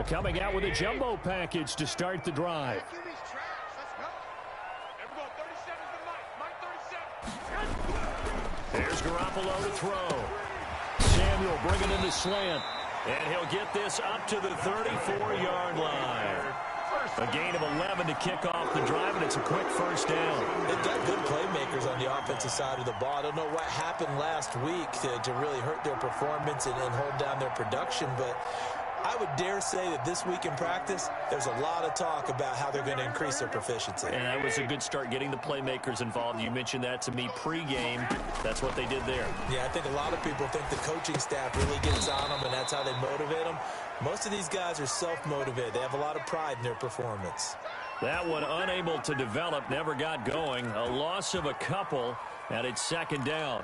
coming out with a jumbo package to start the drive. Here's Garoppolo to throw. Samuel bringing in the slant. And he'll get this up to the 34-yard line. A gain of 11 to kick off the drive, and it's a quick first down. They've got good playmakers on the offensive side of the ball. I don't know what happened last week to really hurt their performance and hold down their production, but I would dare say that this week in practice, there's a lot of talk about how they're going to increase their proficiency. And that was a good start getting the playmakers involved. You mentioned that to me pregame. That's what they did there. Yeah, I think a lot of people think the coaching staff really gets on them, and that's how they motivate them. Most of these guys are self-motivated. They have a lot of pride in their performance. That one unable to develop, never got going. A loss of a couple, and it's second down.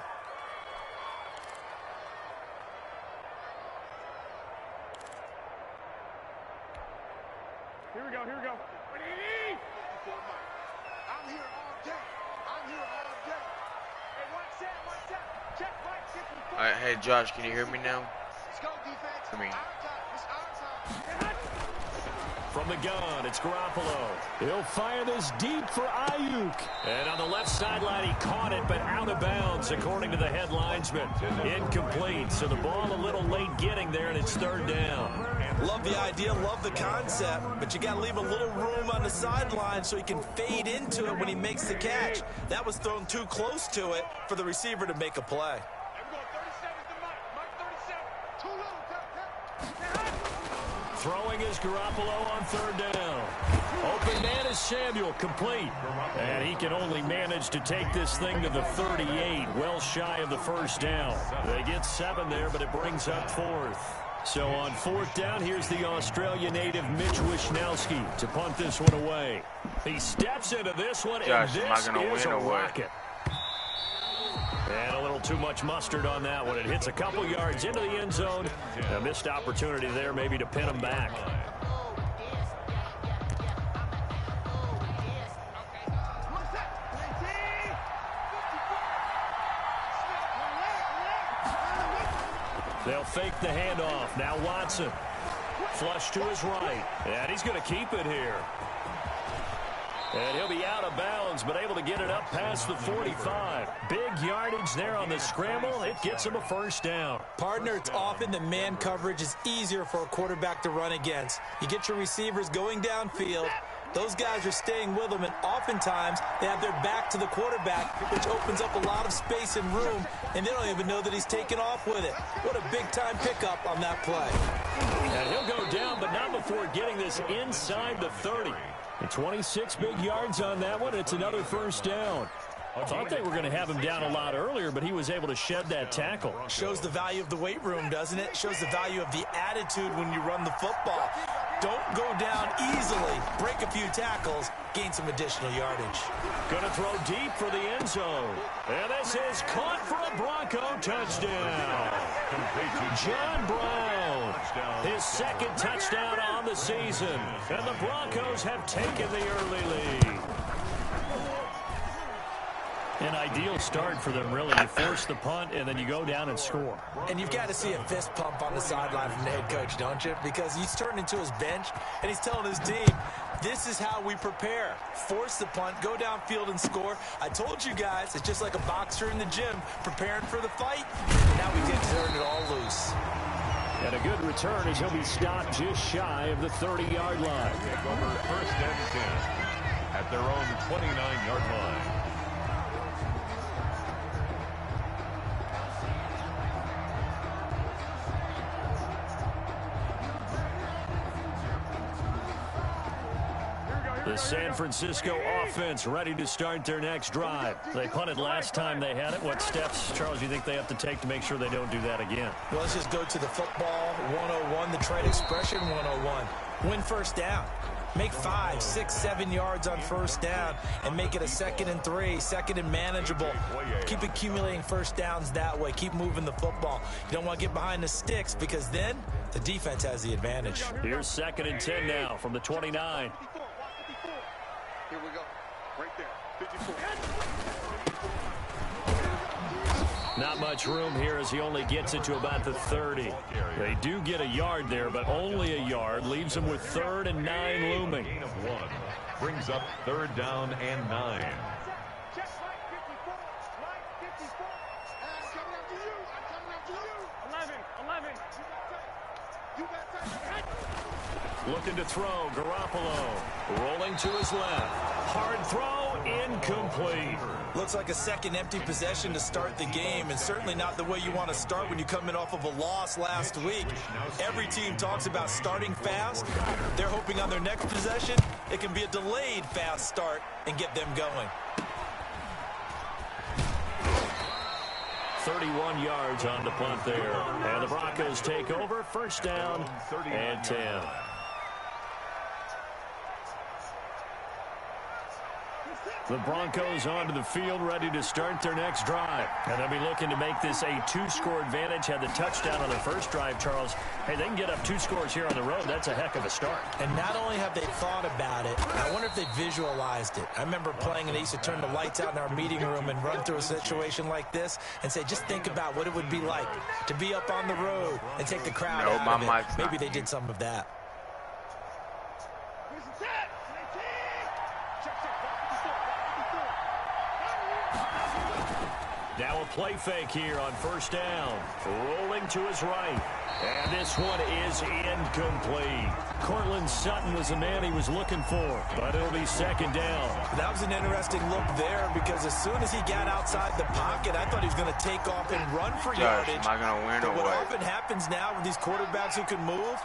Here we go, here we go. What do you need? I'm here all day. I'm here all day. Hey, watch that. Check right, check the All right, hey Josh, can you hear me now? Let's go, defense. For me. It's our time. From the gun, it's Garoppolo. He'll fire this deep for Ayuk. And on the left sideline, he caught it, but out of bounds, according to the head linesman. Incomplete, so the ball a little late getting there, and it's third down. Love the idea, love the concept, but you got to leave a little room on the sideline so he can fade into it when he makes the catch. That was thrown too close to it for the receiver to make a play. Throwing is Garoppolo on third down. Open man is Samuel, complete. And he can only manage to take this thing to the 38, well shy of the first down. They get 7 there, but it brings up fourth. So on fourth down, here's the Australia native Mitch Wishnowski to punt this one away. He steps into this one, Josh, and am I this gonna is win a or what? rocket. And a little too much mustard on that one. It hits a couple yards into the end zone. A missed opportunity there maybe to pin him back. They'll fake the handoff. Now Watson. Flush to his right. And he's going to keep it here. And he'll be out of bounds, but able to get it up past the 45. Big yardage there on the scramble. It gets him a first down. Partner, it's often the man coverage is easier for a quarterback to run against. You get your receivers going downfield. Those guys are staying with them, and oftentimes they have their back to the quarterback, which opens up a lot of space and room, and they don't even know that he's taken off with it. What a big-time pickup on that play. And he'll go down, but not before getting this inside the 30. And 26 big yards on that one. It's another first down. I thought they were going to have him down a lot earlier, but he was able to shed that tackle. Shows the value of the weight room, doesn't it? Shows the value of the attitude when you run the football. Don't go down easily. Break a few tackles. Gain some additional yardage. Going to throw deep for the end zone. And this is caught for a Bronco touchdown. John Brown, his second touchdown on the season. And the Broncos have taken the early lead. An ideal start for them, really. You force the punt, and then you go down and score. And you've got to see a fist pump on the sideline from the head coach, don't you? Because he's turned into his bench, and he's telling his team, this is how we prepare. Force the punt, go downfield and score. I told you guys, it's just like a boxer in the gym preparing for the fight. And now we get to turn it all loose. And a good return as he'll be stopped just shy of the 30-yard line. Over first and 10 at their own 29-yard line. The San Francisco offense ready to start their next drive. They punted last time they had it. What steps, Charles, do you think they have to take to make sure they don't do that again? Well, let's just go to the football 101, the trade expression 101. Win first down. Make 5, 6, 7 yards on first down and make it a 2nd and 3, 2nd and manageable. Keep accumulating first downs that way. Keep moving the football. You don't want to get behind the sticks because then the defense has the advantage. Here's 2nd and 10 now from the 29. Here we go. Right there. 54. Not much room here as he only gets it to about the 30. They do get a yard there, but only a yard. Leaves them with 3rd and 9 looming. Gain of 1. Brings up 3rd down and 9. Check right 54. Right 54. And coming up to you. I'm coming up to you. 11. You got time. Looking to throw. Garoppolo rolling to his left. Hard throw. Incomplete. Looks like a second empty possession to start the game, and certainly not the way you want to start when you're coming off of a loss last week. Every team talks about starting fast. They're hoping on their next possession it can be a delayed fast start and get them going. 31 yards on the punt there. And the Broncos take over. 1st down and 10. The Broncos onto the field, ready to start their next drive. And they'll be looking to make this a 2-score advantage. Had the touchdown on their first drive, Charles. Hey, they can get up 2 scores here on the road. That's a heck of a start. And not only have they thought about it, I wonder if they visualized it. I remember playing and they used to turn the lights out in our meeting room and run through a situation like this and say, just think about what it would be like to be up on the road and take the crowd out of it. Maybe they did some of that. Now a play fake here on 1st down. Rolling to his right. And this one is incomplete. Cortland Sutton was the man he was looking for, but it'll be 2nd down. That was an interesting look there because as soon as he got outside the pocket, I thought he was going to take off and run for yardage. Am I going to win or what what? often happens now with these quarterbacks who can move,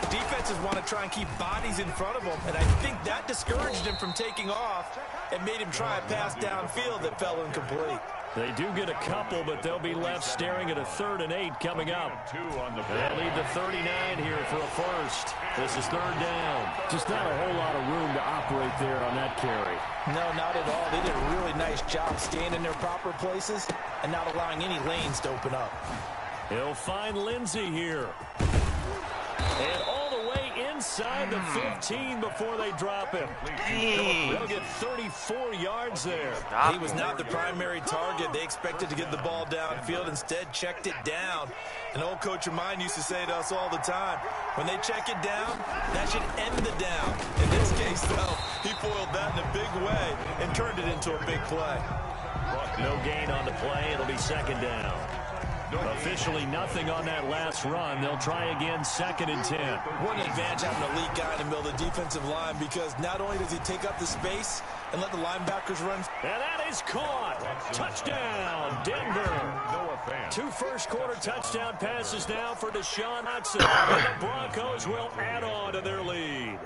defenses want to try and keep bodies in front of them, and I think that discouraged him from taking off and made him try a pass downfield that fell incomplete. They do get a couple, but they'll be left staring at a 3rd and 8 coming up. 2 on the They'll lead the 39 here for a 1st. This is 3rd down. Just not a whole lot of room to operate there on that carry. No, not at all. They did a really nice job staying in their proper places and not allowing any lanes to open up. He'll find Lindsey here. And all the way inside the 15 before they drop him. They'll get 34 yards there. He was not the primary target. They expected to get the ball downfield. Instead, checked it down. An old coach of mine used to say to us all the time, when they check it down, that should end the down. In this case, though, he foiled that in a big way and turned it into a big play. No gain on the play. It'll be 2nd down. Officially nothing on that last run. They'll try again 2nd and 10. What an advantage having an elite guy in the middle of the defensive line because not only does he take up the space and let the linebackers run. And that is caught. Touchdown, Denver. 2 first-quarter touchdown passes now for Deshaun Watson. And the Broncos will add on to their lead.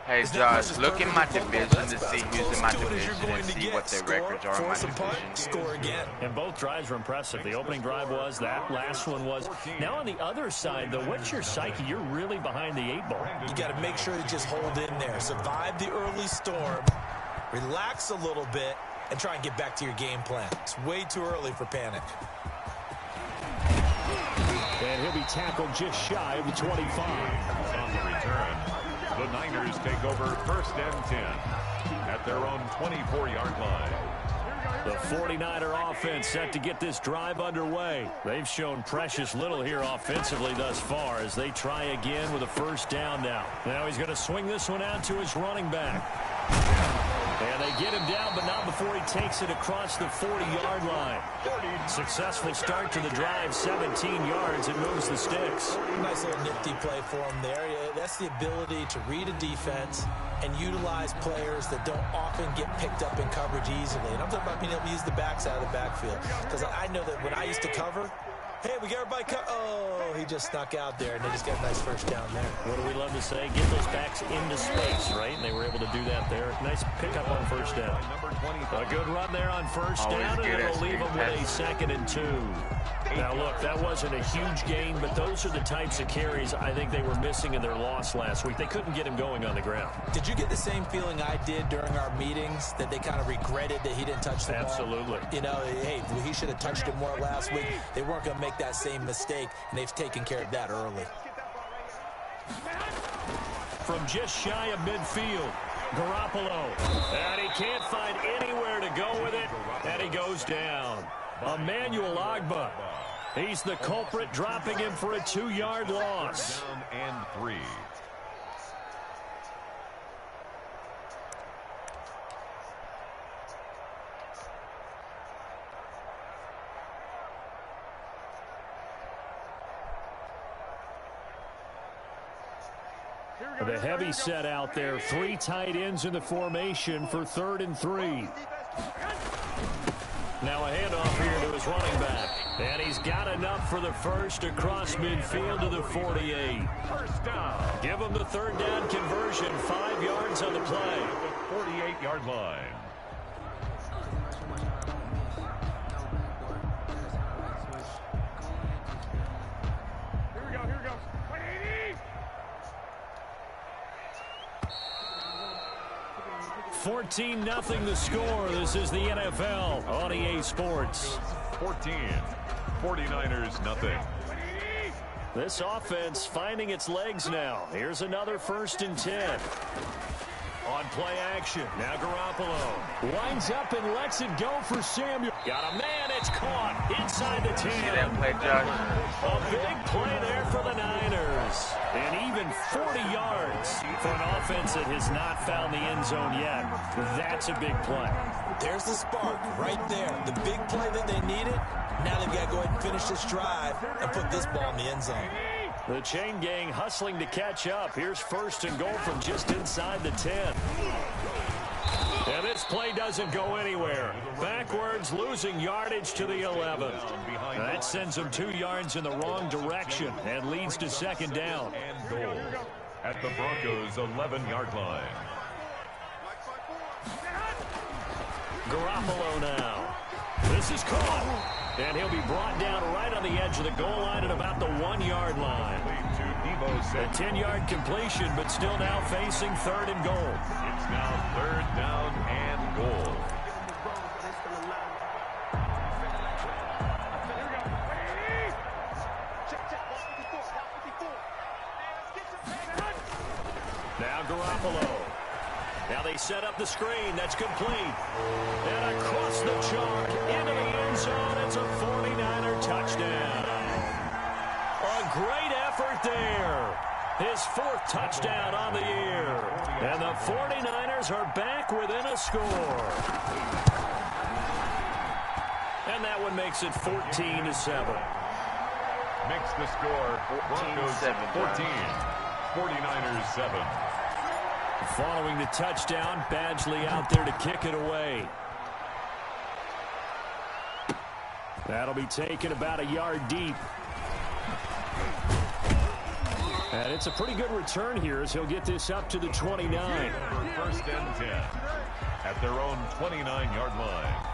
Hey, Josh, look in my division to see who's in my division and see what their records are in my division. Score again. And both drives were impressive. The opening drive was, that last one was. Now on the other side, though, what's your psyche? You're really behind the 8 ball. You got to make sure you just hold in there. Survive the early storm. Relax a little bit and try and get back to your game plan. It's way too early for panic. And he'll be tackled just shy of the 25. On the return, the Niners take over 1st and 10 at their own 24-yard line. The 49er offense set to get this drive underway. They've shown precious little here offensively thus far as they try again with a 1st down now. Now he's going to swing this one out to his running back. And they get him down, but not before he takes it across the 40-yard line. Successful start to the drive, 17 yards, and moves the sticks. Nice little nifty play for him there. That's the ability to read a defense and utilize players that don't often get picked up in coverage easily. And I'm talking about being able to use the backside of the backfield. Because I know that when I used to cover, hey, we got everybody oh, he just snuck out there, and they just got a nice 1st down there. What do we love to say? Get those backs into space, right? And they were able to do that there. Nice pickup on 1st down. A good run there on 1st down, and it'll leave them with a 2nd and 2. Now, look, that wasn't a huge gain, but those are the types of carries I think they were missing in their loss last week. They couldn't get him going on the ground. Did you get the same feeling I did during our meetings, that they kind of regretted that he didn't touch the ball? Absolutely. You know, hey, he should have touched it more last week. They weren't going to make that same mistake, and they've taken care of that early. From just shy of midfield, Garoppolo. And he can't find anywhere to go with it, and he goes down. Emmanuel Ogbah. He's the culprit, dropping him for a 2-yard loss. Down and 3. The heavy set out there. 3 tight ends in the formation for 3rd and 3. Now a handoff here to his running back. And he's got enough for the first across midfield to the 48. First down. Give him the 3rd down conversion. 5 yards on the play. The 48-yard line. Here we go. 14-0 the score. This is the NFL on EA Sports. 14. 49ers nothing. This offense finding its legs now. Here's another 1st and 10. On play action. Now Garoppolo winds up and lets it go for Samuel. Got a man. It's caught inside the 10. See that play, Josh? A big play there for the Niners. And even 40 yards for an offense that has not found the end zone yet. That's a big play. There's the spark right there. The big play that they needed. Now they've got to go ahead and finish this drive and put this ball in the end zone. The chain gang hustling to catch up. Here's 1st and goal from just inside the 10. And this play doesn't go anywhere. Backwards, losing yardage to the 11. That sends them 2 yards in the wrong direction and leads to 2nd down. And goal at the Broncos' 11-yard line. Garoppolo now. This is caught. And he'll be brought down right on the edge of the goal line at about the 1-yard line. A 10-yard completion, but still now facing 3rd and goal. It's now 3rd down and goal. Now Garoppolo. Now they set up the screen. That's complete. And across the chalk into the end zone. It's a 49er touchdown. A great effort there. His 4th touchdown on the year. And the 49ers are back within a score. And that one makes it 14-7. Makes the score Broncos 14. 49ers 7. Following the touchdown, Badgley out there to kick it away. That'll be taken about a yard deep. And it's a pretty good return here as he'll get this up to the 29. 1st and 10 at their own 29-yard line.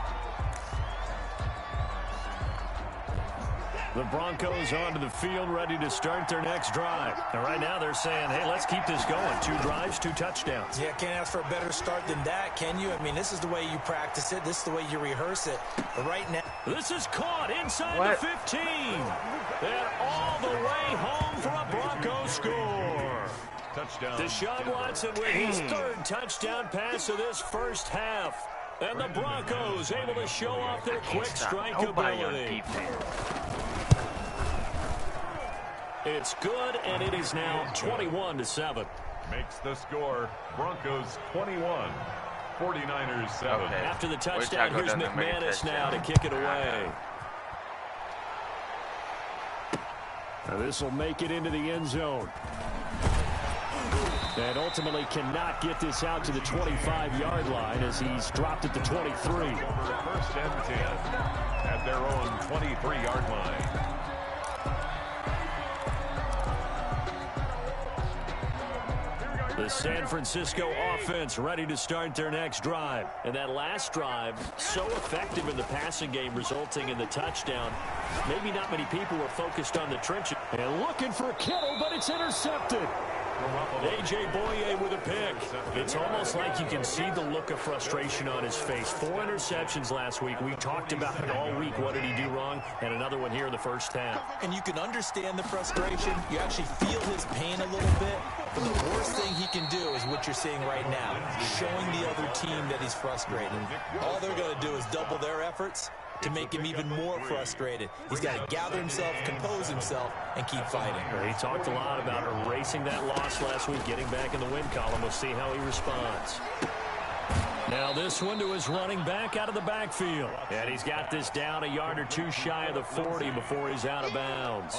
The Broncos onto the field, ready to start their next drive. And right now they're saying, hey, let's keep this going. 2 drives, 2 touchdowns. Yeah, can't ask for a better start than that, can you? I mean, this is the way you practice it. This is the way you rehearse it. But right now, this is caught inside the 15. And all the way home for a Broncos score. Touchdown. Deshaun Watson with his 3rd touchdown pass of this first half. And the Broncos able to show off their quick strike ability. It's good, and it is now 21-7. Makes the score Broncos 21, 49ers 7. Okay. After the touchdown, here's McManus now to kick it away. This will make it into the end zone. And ultimately cannot get this out to the 25-yard line as he's dropped at the 23. 1st and 10 at their own 23-yard line. The San Francisco offense ready to start their next drive. And that last drive, so effective in the passing game, resulting in the touchdown. Maybe not many people were focused on the trenches. And looking for Kittle, but it's intercepted. A.J. Boye with a pick. It's almost like you can see the look of frustration on his face. 4 interceptions last week. We talked about it all week. What did he do wrong? And another one here in the first half. and you can understand the frustration. You actually feel his pain a little bit. But the worst thing he can do is what you're seeing right now, showing the other team that he's frustrated. All they're going to do is double their efforts, to make him even more frustrated. He's got to gather himself, compose himself, and keep fighting. He talked a lot about erasing that loss last week, getting back in the win column. We'll see how he responds. Now this one to his running back out of the backfield. And he's got this down a yard or two shy of the 40 before he's out of bounds.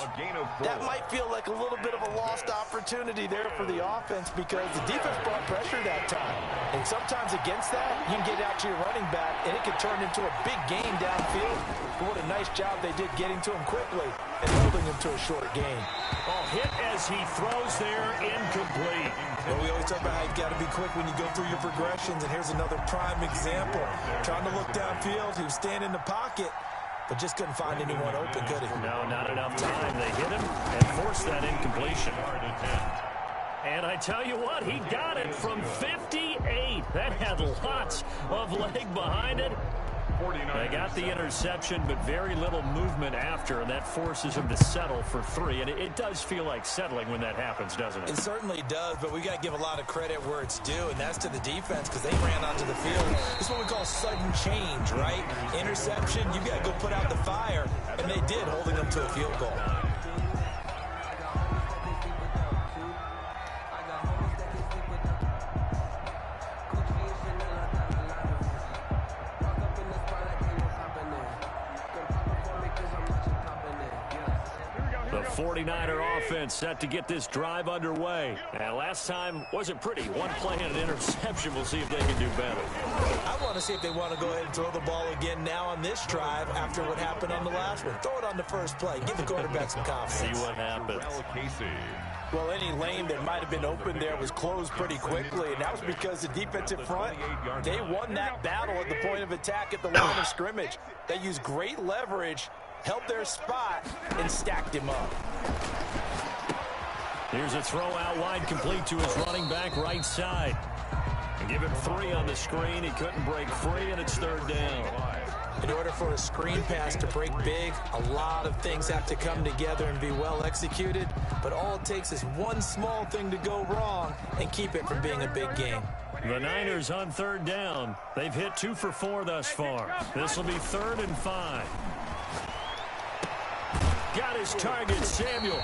That might feel like a little bit of a lost opportunity there for the offense because the defense brought pressure that time. And sometimes against that, you can get out to your running back, and it can turn into a big game downfield. But what a nice job they did getting to him quickly and holding him to a short gain. Oh, hit as he throws there, incomplete. Well, we always talk about how you've got to be quick when you go through your progressions, and here's another prime example. Trying to look downfield, he was standing in the pocket, but just couldn't find anyone open, could he? No, not enough time. They hit him and forced that incompletion. And I tell you what, he got it from 58. That had lots of leg behind it. They got the interception, but very little movement after, and that forces him to settle for 3. And it does feel like settling when that happens, doesn't it? It certainly does, but we got to give a lot of credit where it's due, and that's to the defense because they ran onto the field. This is what we call sudden change, right? Interception, you got to go put out the fire, and they did, holding them to a field goal. The 49er offense set to get this drive underway. And last time wasn't pretty. One play and an interception. We'll see if they can do better. I want to see if they want to go ahead and throw the ball again now on this drive after what happened on the last one. Throw it on the first play. Give the quarterback some confidence. See what happens. Well, any lane that might have been open there was closed pretty quickly, and that was because the defensive front, they won that battle at the point of attack at the line of scrimmage. They used great leverage, held their spot, and stacked him up. Here's a throw out wide, complete to his running back right side. And give him 3 on the screen. He couldn't break free, and it's 3rd down. In order for a screen pass to break big, a lot of things have to come together and be well executed. But all it takes is one small thing to go wrong and keep it from being a big game. The Niners on 3rd down. They've hit 2 for 4 thus far. This will be 3rd and 5. Got his target, Samuel.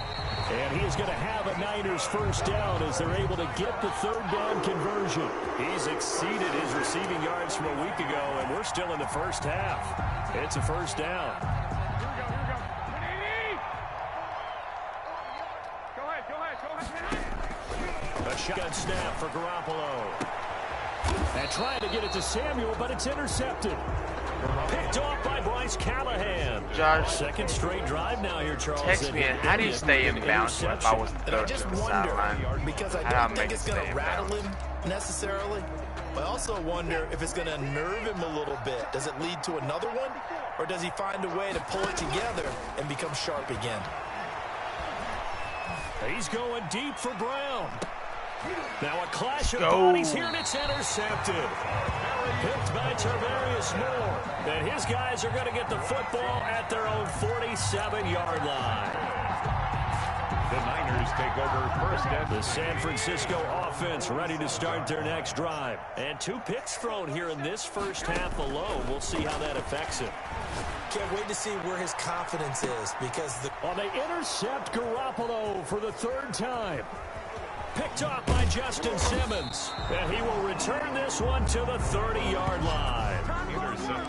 And he is going to have a Niners first down as they're able to get the 3rd down conversion. He's exceeded his receiving yards from a week ago, and we're still in the first half. It's a first down. A shotgun snap for Garoppolo. And trying to get it to Samuel, but it's intercepted. Picked off by Bryce Callahan. Josh, second straight drive now here, Charles. text me, how do you stay in bounds if I was thrown to the sideline? Because I don't think it's going to rattle him necessarily. I also wonder if it's going to nerve him a little bit. Does it lead to another one? Or does he find a way to pull it together and become sharp again? He's going deep for Brown. Now a clash of bodies here, and it's intercepted. Picked by Tarvarius Moore. And his guys are going to get the football at their own 47-yard line. The Niners take over first and the San Francisco offense ready to start their next drive. And 2 picks thrown here in this first half alone. We'll see how that affects him. Can't wait to see where his confidence is because they intercept Garoppolo for the 3rd time. Picked off by Justin Simmons. And he will return this one to the 30-yard line.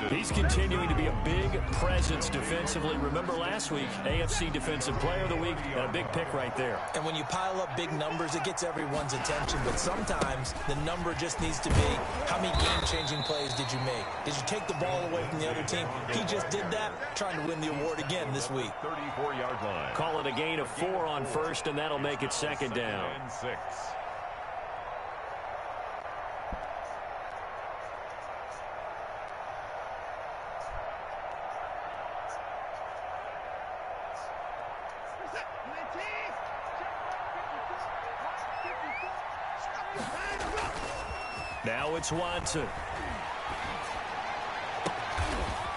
He's continuing to be a big presence defensively. Remember last week, AFC Defensive Player of the Week, and a big pick right there. And when you pile up big numbers, it gets everyone's attention. But sometimes the number just needs to be, how many game-changing plays did you make? Did you take the ball away from the other team? He just did that, trying to win the award again this week. 34-yard line. Call it a gain of 4 on first, and that'll make it 2nd down. 6. Now it's Watson.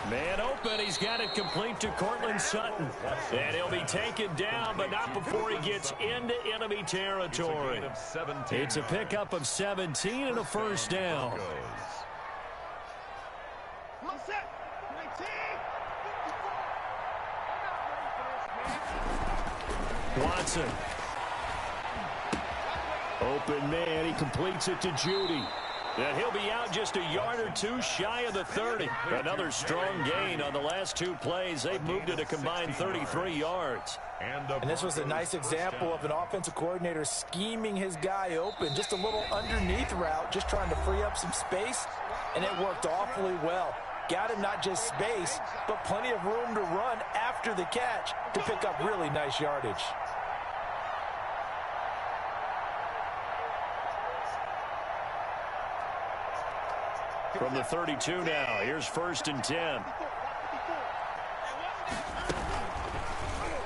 Man open. He's got it complete to Cortland Sutton. And he'll be taken down, but not before he gets into enemy territory. It's a pickup of 17 and a first down. Watson. Open man. He completes it to Judy. And he'll be out just a yard or two shy of the 30. Another strong gain on the last two plays. They've moved it a combined 33 yards. And this was a nice example of an offensive coordinator scheming his guy open. Just a little underneath route, just trying to free up some space, and it worked awfully well. Got him not just space, but plenty of room to run after the catch to pick up really nice yardage. From the 32 now, here's 1st and 10.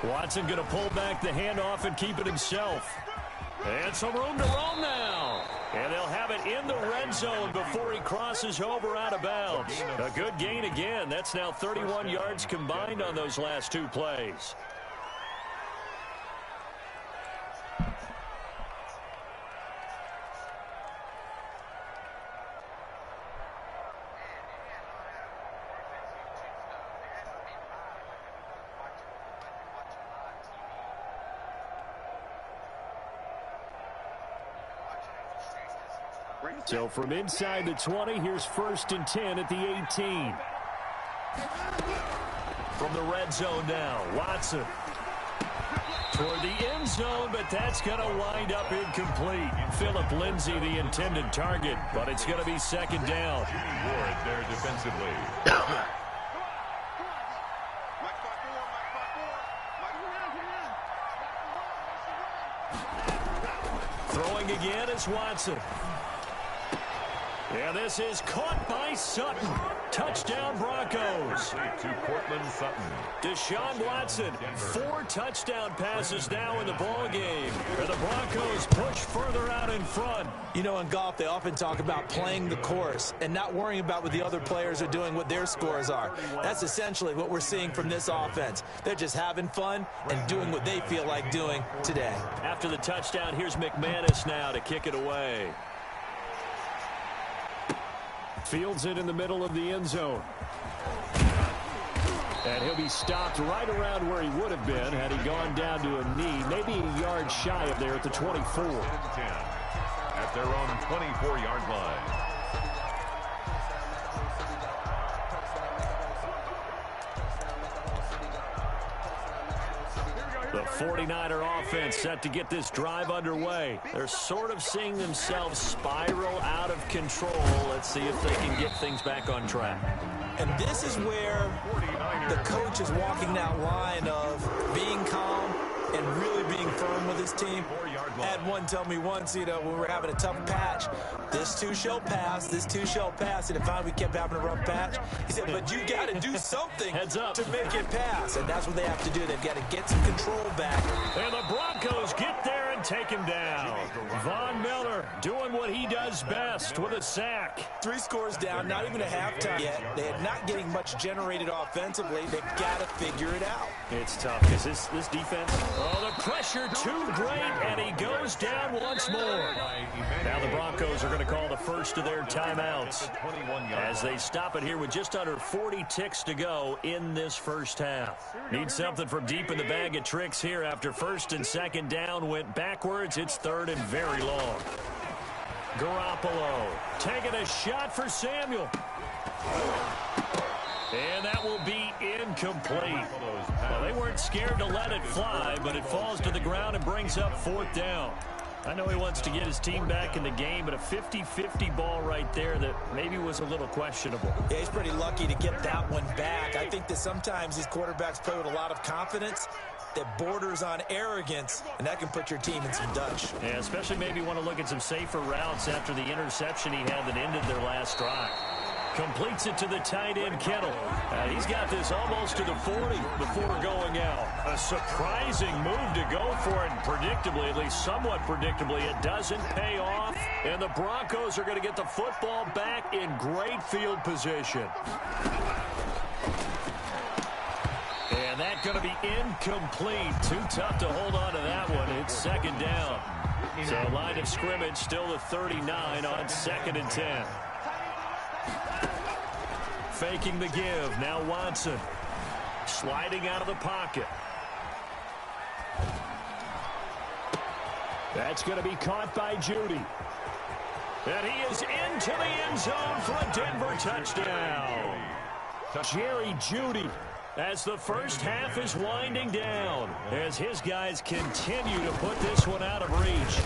Watson going to pull back the handoff and keep it himself. And some room to roam now. And they'll have it in the red zone before he crosses over out of bounds. A good gain again. That's now 31 yards combined on those last two plays. So from inside the 20, here's 1st and 10 at the 18. From the red zone now, Watson. Toward the end zone, but that's going to wind up incomplete. Philip Lindsay, the intended target, but it's going to be 2nd down. Ward there defensively. Throwing again is Watson. And this is caught by Sutton. Touchdown, Broncos. To Cortland Sutton. Deshaun Watson, 4 touchdown passes now in the ball game. And the Broncos push further out in front. You know, in golf, they often talk about playing the course and not worrying about what the other players are doing, what their scores are. That's essentially what we're seeing from this offense. They're just having fun and doing what they feel like doing today. After the touchdown, here's McManus now to kick it away. Fields it in the middle of the end zone. And he'll be stopped right around where he would have been had he gone down to a knee, maybe a yard shy of there at the 24. At their own 24-yard line. The 49er offense set to get this drive underway. They're sort of seeing themselves spiral out of control. Let's see if they can get things back on track. And this is where the coach is walking that line of being calm and really being firm with his team. I had one tell me once, you know, when we were having a tough patch, this too shall pass, this too shall pass. And if we kept having a rough patch, he said, but you got to do something Heads up. to make it pass. And that's what they have to do. They've got to get some control back. And the Broncos get there and take him down. Von Miller doing what he does best with a sack. 3 scores down, not even a halftime yet. They're not getting much generated offensively. They've got to figure it out. It's tough because this defense, oh, the pressure too great, and he goes down once more. Now the Broncos are going to call the first of their timeouts as they stop it here with just under 40 ticks to go in this first half. Need something from deep in the bag of tricks here after 1st and 2nd down went backwards. It's 3rd and very long. Garoppolo taking a shot for Samuel. And that will be incomplete. Well, they weren't scared to let it fly, but it falls to the ground and brings up 4th down. I know he wants to get his team back in the game, but a 50-50 ball right there that maybe was a little questionable. Yeah, he's pretty lucky to get that one back. I think that sometimes these quarterbacks play with a lot of confidence that borders on arrogance, and that can put your team in some Dutch. Yeah, especially maybe want to look at some safer routes after the interception he had that ended their last drive. Completes it to the tight end, Kittle. He's got this almost to the 40 before going out. A surprising move to go for it, and predictably, at least somewhat predictably, it doesn't pay off. And the Broncos are going to get the football back in great field position. And that's going to be incomplete. Too tough to hold on to that one. It's 2nd down. So line of scrimmage still the 39 on 2nd and 10. Faking the give. Now Watson. Sliding out of the pocket. That's going to be caught by Judy. And he is into the end zone for a Denver touchdown. Jerry Judy, as the first half is winding down, as his guys continue to put this one out of reach.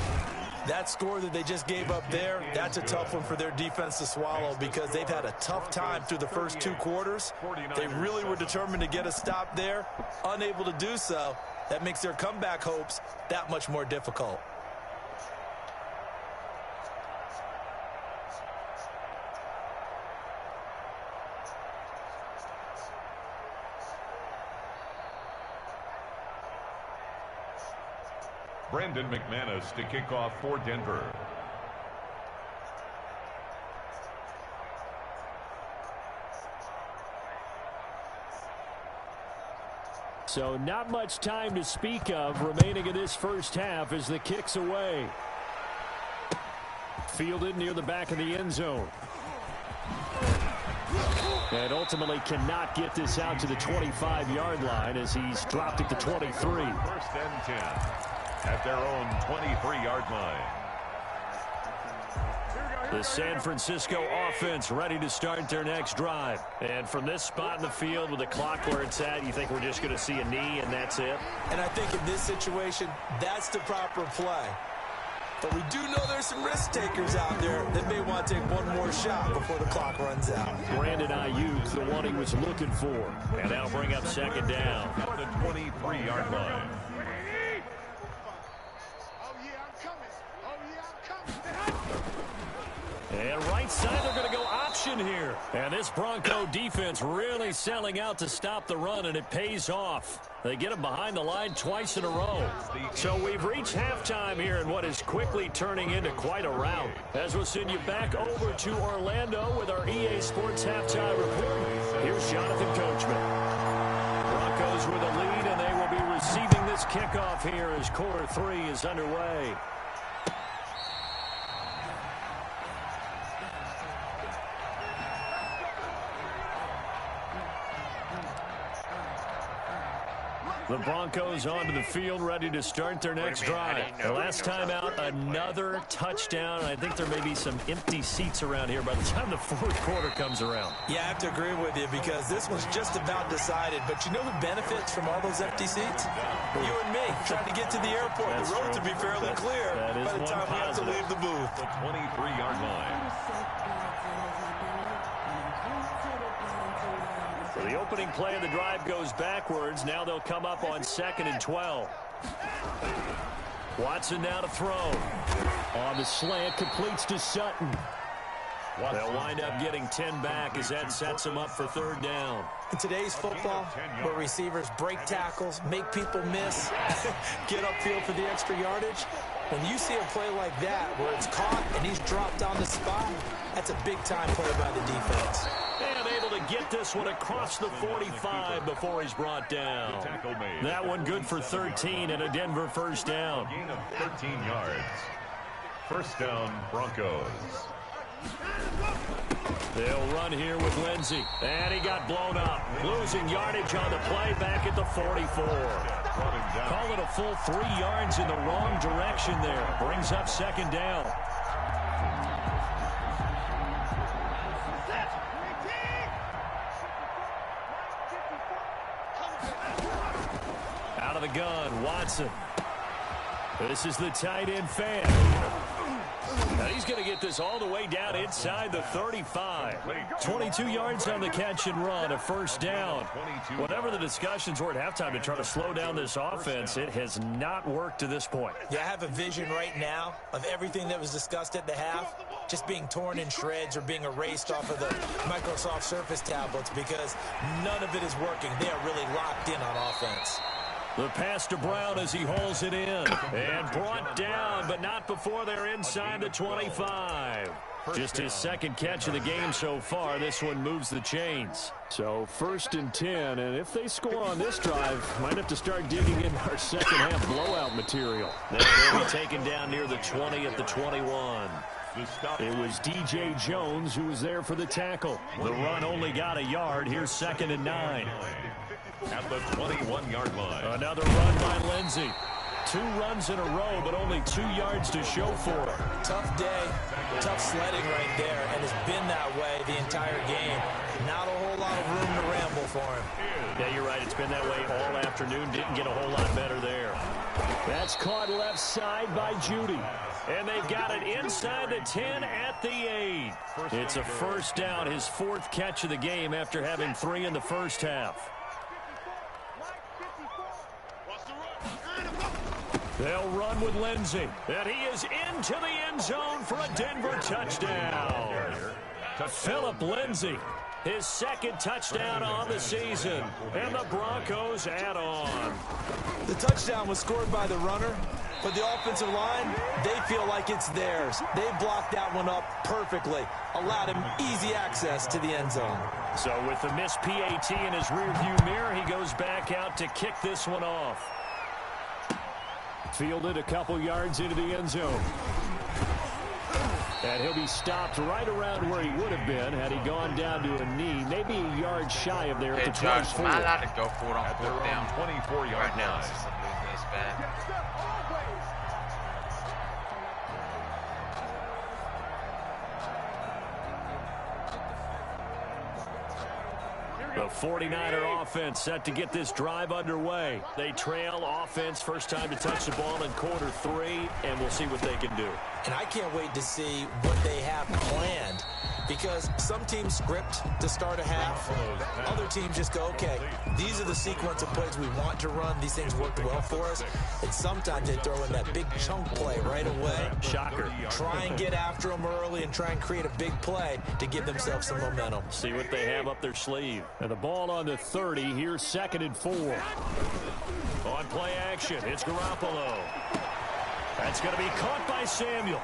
That score that they just gave up there, that's a tough one for their defense to swallow because they've had a tough time through the first 2 quarters. They really were determined to get a stop there, unable to do so. That makes their comeback hopes that much more difficult. Brandon McManus to kick off for Denver. So not much time to speak of remaining in this first half as the kick's away. Fielded near the back of the end zone. And ultimately cannot get this out to the 25-yard line as he's dropped it to 23. First and 10 at their own 23-yard line. The San Francisco offense ready to start their next drive. And from this spot in the field with the clock where it's at, you think we're just going to see a knee and that's it? And I think in this situation, that's the proper play. But we do know there's some risk takers out there that may want to take one more shot before the clock runs out. Brandon Ayuk, the one he was looking for. And that'll bring up second down. At the 23-yard line. And right side, they're going to go option here. And this Bronco defense really selling out to stop the run, and it pays off. They get him behind the line twice in a row. So we've reached halftime here in what is quickly turning into quite a rout. As we'll send you back over to Orlando with our EA Sports Halftime Report. Here's Jonathan Coachman. Broncos with a lead, and they will be receiving this kickoff here as quarter 3 is underway. The Broncos onto the field, ready to start their next drive. The last time out, another touchdown. I think there may be some empty seats around here by the time the fourth quarter comes around. Yeah, I have to agree with you because this one's just about decided. But you know who benefits from all those empty seats? You and me, trying to get to the airport. That's the road true. to be fairly clear by the time we have to leave the booth. The 23-yard line. So the opening play of the drive goes backwards. Now they'll come up on 2nd and 12. Watson now to throw. On the slant, completes to Sutton. They'll wind up getting 10 back as that sets them up for third down. In today's football, where receivers break tackles, make people miss, get upfield for the extra yardage, when you see a play like that where it's caught and he's dropped on the spot, that's a big-time play by the defense. And able to get this one across the 45 before he's brought down. That one good for 13 and a Denver first down. Gain of 13 yards. First down, Broncos. They'll run here with Lindsey. And he got blown up. Losing yardage on the play back at the 44. Call it a full 3 yards in the wrong direction there. Brings up second down. Out of the gun, Watson. This is the tight end fan. Now he's going to get this all the way down inside the 35. 22 yards on the catch and run, a first down. Whatever the discussions were at halftime to try to slow down this offense, it has not worked to this point. Yeah, I have a vision right now of everything that was discussed at the half just being torn in shreds or being erased off of the Microsoft Surface tablets because none of it is working. They are really locked in on offense. The pass to Brown as he hauls it in. And brought down, but not before they're inside the 25. Just his second catch of the game so far. This one moves the chains. So 1st and 10, and if they score on this drive, might have to start digging in our second half blowout material. They'll be taken down near the 20 at the 21. It was DJ Jones who was there for the tackle. The run only got a yard. Here's 2nd and 9. At the 21-yard line. Another run by Lindsey. 2 runs in a row, but only 2 yards to show for it. Tough day, tough sledding right there, and it's been that way the entire game. Not a whole lot of room to ramble for him. Yeah, you're right. It's been that way all afternoon. Didn't get a whole lot better there. That's caught left side by Judy. And they've got it inside the 10 at the 8. It's a first down, his 4th catch of the game after having 3 in the first half. They'll run with Lindsey. And he is into the end zone for a Denver touchdown. Phillip Lindsey, his 2nd touchdown on the season. And the Broncos add on. The touchdown was scored by the runner, but the offensive line, they feel like it's theirs. They blocked that one up perfectly, allowed him easy access to the end zone. So with the missed PAT in his rearview mirror, he goes back out to kick this one off. Fielded a couple yards into the end zone. And he'll be stopped right around where he would have been had he gone down to a knee, maybe a yard shy of there at the 24. Josh, am I allowed to go for it on 4th down? 24-yard now, line. since I'm losing this bad. The 49er offense set to get this drive underway. They trail offense, first time to touch the ball in quarter 3, and we'll see what they can do. And I can't wait to see what they have planned, because some teams script to start a half. Other teams just go, okay, these are the sequence of plays we want to run. These things worked well for us. And sometimes they throw in that big chunk play right away. Shocker. Try and get after them early and try and create a big play to give themselves some momentum. See what they have up their sleeve. And the ball on the 30. Here's 2nd and 4. On play action, it's Garoppolo. That's going to be caught by Samuel.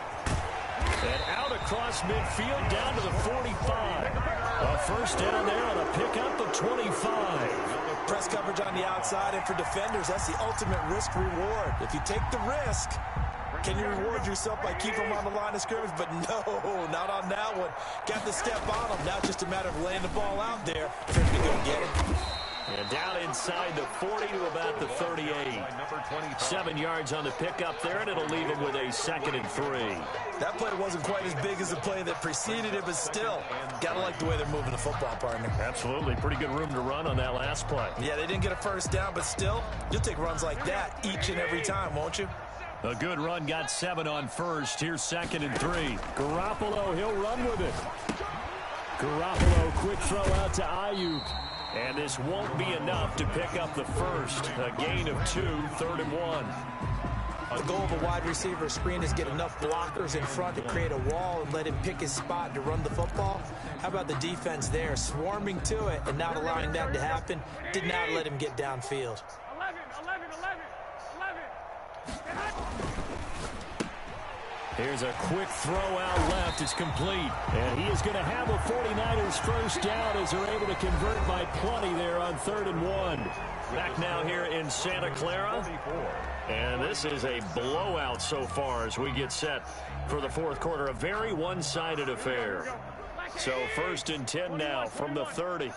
And out across midfield down to the 45. A first down there on a pickup of 25. Press coverage on the outside, and for defenders, that's the ultimate risk-reward. If you take the risk, can you reward yourself by keeping them on the line of scrimmage? But no, not on that one. Got the step on them. Now it's just a matter of laying the ball out there for him to go get it. And down inside the 40 to about the 38. 7 yards on the pickup there, and it'll leave him with a 2nd and 3. That play wasn't quite as big as the play that preceded it, but still, gotta like the way they're moving the football, partner. Absolutely. Pretty good room to run on that last play. Yeah, they didn't get a first down, but still, you'll take runs like that each and every time, won't you? A good run, got 7 on first. Here's 2nd and 3. Garoppolo, he'll run with it. Garoppolo, quick throw out to Ayuk. And this won't be enough to pick up the first. A gain of 2, 3rd and 1. The goal of a wide receiver screen is get enough blockers in front to create a wall and let him pick his spot to run the football. How about the defense there, swarming to it and not allowing that to happen? Did not let him get downfield. 11. Here's a quick throw out left. It's complete. And he is going to have a 49ers first down as they're able to convert by plenty there on 3rd and 1. Back now here in Santa Clara. And this is a blowout so far as we get set for the 4th quarter. A very one-sided affair. So 1st and 10 now from the 30.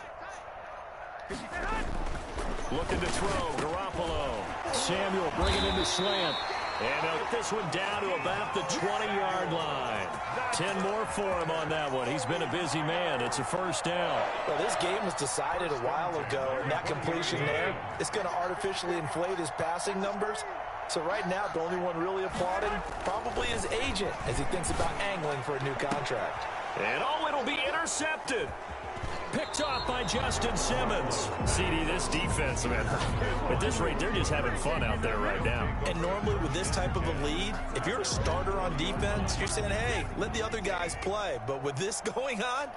Looking to throw. Garoppolo. Samuel bringing in the slant. And they'll get this one down to about the 20-yard line. 10 more for him on that one. He's been a busy man. It's a first down. Well, this game was decided a while ago, and that completion there is going to artificially inflate his passing numbers. So right now, the only one really applauding probably his agent as he thinks about angling for a new contract. And it'll be intercepted. Picked off by Justin Simmons. CD, this defense, man, at this rate, they're just having fun out there right now. And normally with this type of a lead, if you're a starter on defense, you're saying, hey, let the other guys play. But with this going on,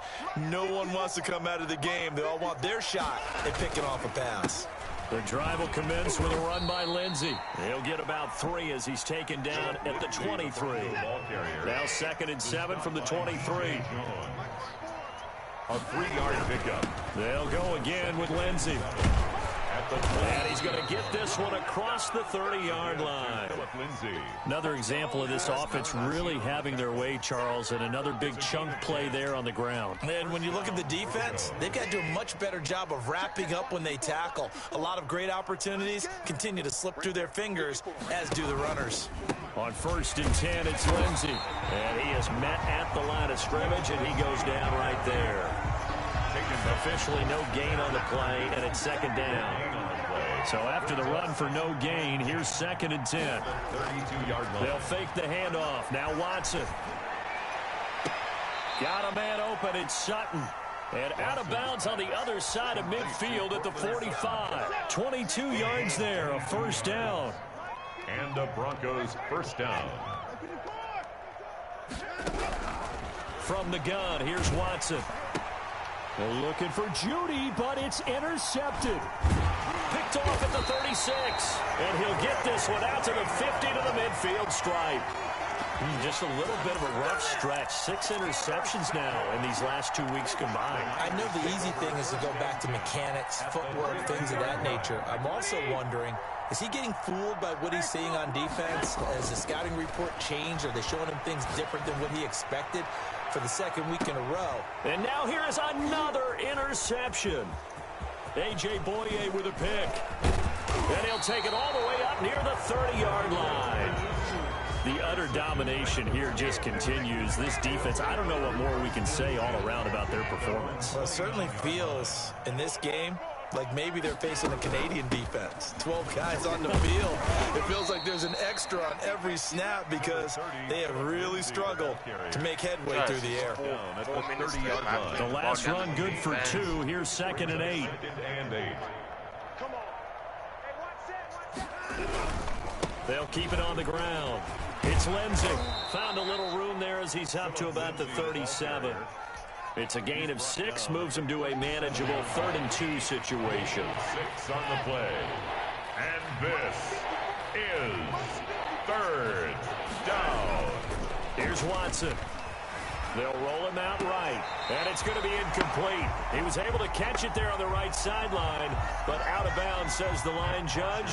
no one wants to come out of the game. They all want their shot at picking off a pass. The drive will commence with a run by Lindsey. He'll get about 3 as he's taken down at the 23. Now 2nd and 7 from the 23. A 3-yard pickup. They'll go again with Lindsey. And he's going to get this one across the 30-yard line. Another example of this offense really having their way, Charles, and another big chunk play there on the ground. And when you look at the defense, they've got to do a much better job of wrapping up when they tackle. A lot of great opportunities continue to slip through their fingers, as do the runners. On 1st and 10, it's Lindsey. And he is met at the line of scrimmage, and he goes down right there. Officially no gain on the play, and it's 2nd down. So after the run for no gain, here's 2nd and 10. They'll fake the handoff. Now Watson. Got a man open. It's Sutton. And out of bounds on the other side of midfield at the 45. 22 yards there, a 1st down. And the Broncos 1st down. From the gun, here's Watson. They're looking for Judy, but it's intercepted. Picked off at the 36. And he'll get this one out to the 50 to the midfield stripe. Just a little bit of a rough stretch. 6 interceptions now in these last 2 weeks combined. I know the easy thing is to go back to mechanics, footwork, things of that nature. I'm also wondering, is he getting fooled by what he's seeing on defense? Has the scouting report changed? Are they showing him things different than what he expected for the 2nd week in a row? And now here is another interception. A.J. Boye with a pick. And he'll take it all the way up near the 30-yard line. The utter domination here just continues. This defense, I don't know what more we can say all around about their performance. Well, it certainly feels in this game like maybe they're facing a Canadian defense. 12 guys on the field. It feels like there's an extra on every snap because they have really struggled to make headway through the air. The last run good for 2. Here's 2nd and 8. They'll keep it on the ground. It's Lindsey. Found a little room there as he's up to about the 37. It's a gain of 6, moves him to a manageable 3rd and 2 situation. 6 on the play. And this is 3rd down. Here's Watson. They'll roll him out right, and it's going to be incomplete. He was able to catch it there on the right sideline, but out of bounds, says the line judge,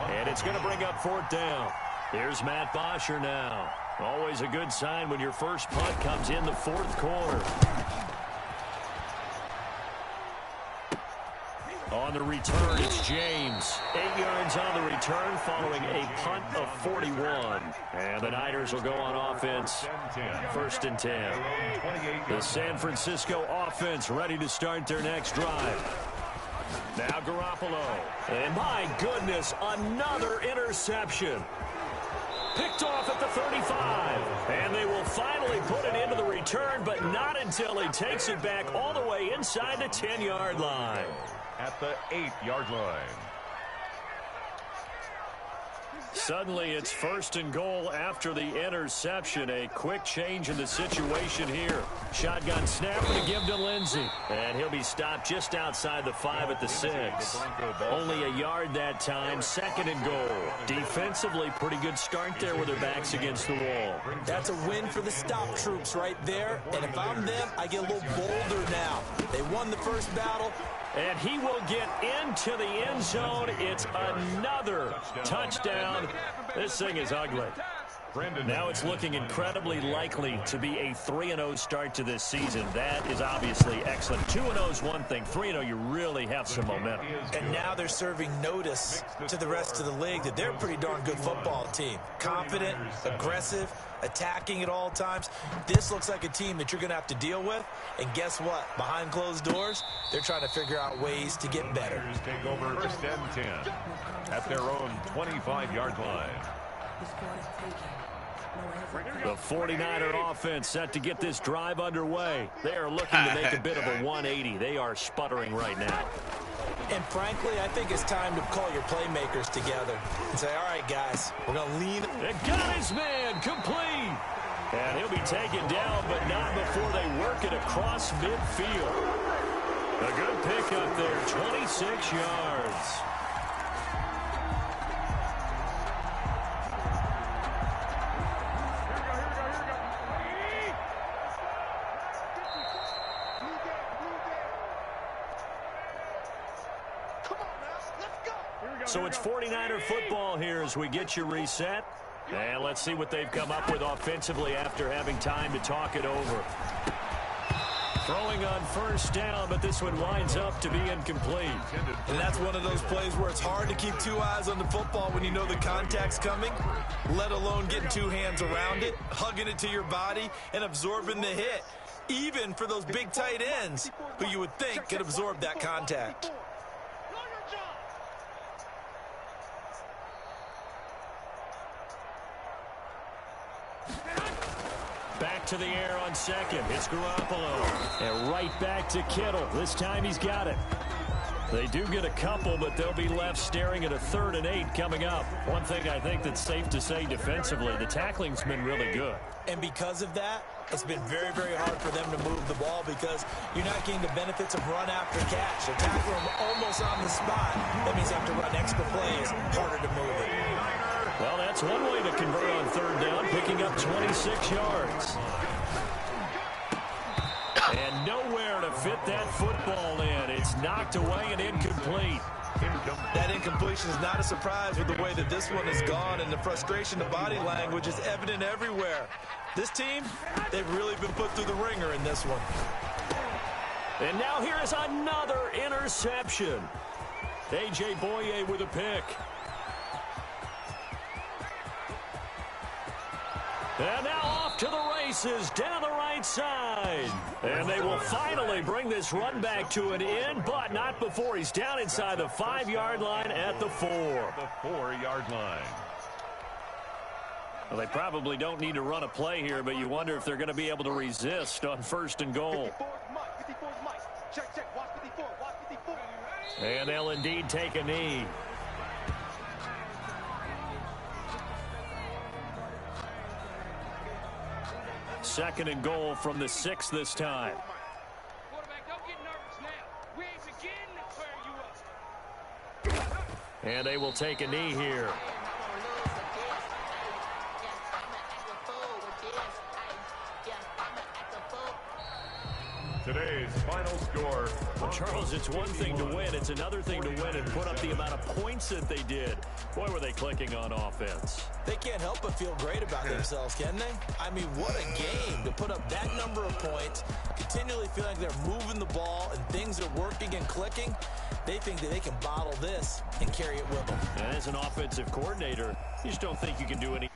and it's going to bring up 4th down. Here's Matt Bosher now. Always a good sign when your first punt comes in the 4th quarter. On the return, it's James. 8 yards on the return following a punt of 41. And the Niners will go on offense. 1st and 10. The San Francisco offense ready to start their next drive. Now Garoppolo. And my goodness, another interception. Picked off at the 35. And they will finally put it into the return, but not until he takes it back all the way inside the 10-yard line. At the 8-yard line. Suddenly it's 1st and goal after the interception. A quick change in the situation here. Shotgun snap to give to Lindsey. And he'll be stopped just outside the 5 at the 6. Only a yard that time. 2nd and goal. Defensively, pretty good start there with their backs against the wall. That's a win for the stop troops right there. And if I'm them, I get a little bolder now. They won the first battle. And he will get into the end zone. It's another touchdown. This thing is ugly. Now it's looking incredibly likely to be a 3-0 start to this season. That is obviously excellent. 2-0 is one thing. 3-0, you really have some momentum. And now they're serving notice to the rest of the league that they're a pretty darn good football team. Confident, aggressive, attacking at all times. This looks like a team that you're going to have to deal with. And guess what? Behind closed doors, they're trying to figure out ways to get better. Take over 1st and 10 at their own 25-yard line. The 49er offense set to get this drive underway. They are looking to make a bit of a 180. They are sputtering right now. And frankly, I think it's time to call your playmakers together and say, all right, guys, we're going to lean. And got his man complete. And he'll be taken down, but not before they work it across midfield. A good pickup there, 26 yards. So it's 49er football here as we get you reset. And let's see what they've come up with offensively after having time to talk it over. Throwing on first down, but this one winds up to be incomplete. And that's one of those plays where it's hard to keep two eyes on the football when you know the contact's coming, let alone getting two hands around it, hugging it to your body, and absorbing the hit, even for those big tight ends who you would think could absorb that contact. Back to the air on second. It's Garoppolo. And right back to Kittle. This time he's got it. They do get a couple, but they'll be left staring at a 3rd and 8 coming up. One thing I think that's safe to say defensively, the tackling's been really good. And because of that, it's been very, very hard for them to move the ball because you're not getting the benefits of run after catch. They tackle them almost on the spot. That means they have to run extra plays, harder to move it. Well, that's one way to convert on 3rd down, picking up 26 yards. And nowhere to fit that football in. It's knocked away and incomplete. That incompletion is not a surprise with the way that this one has gone, and the frustration, the body language is evident everywhere. This team, they've really been put through the ringer in this one. And now here is another interception. A.J. Boye with a pick. And now off to the races down the right side. And they will finally bring this run back to an end, but not before he's down inside the 5-yard line at the 4. The 4-yard line. Well, they probably don't need to run a play here, but you wonder if they're going to be able to resist on 1st and goal. And they'll indeed take a knee. Second and goal from the 6 this time. Quarterback, don't get nervous now. We ain't beginning to clear you up. And they will take a knee here. Today's final score. Well, Charles, it's one thing to win. It's another thing to win and put up the amount of points that they did. Boy, were they clicking on offense. They can't help but feel great about themselves, can they? I mean, what a game to put up that number of points, continually feeling like they're moving the ball and things are working and clicking. They think that they can bottle this and carry it with them. And as an offensive coordinator, you just don't think you can do any.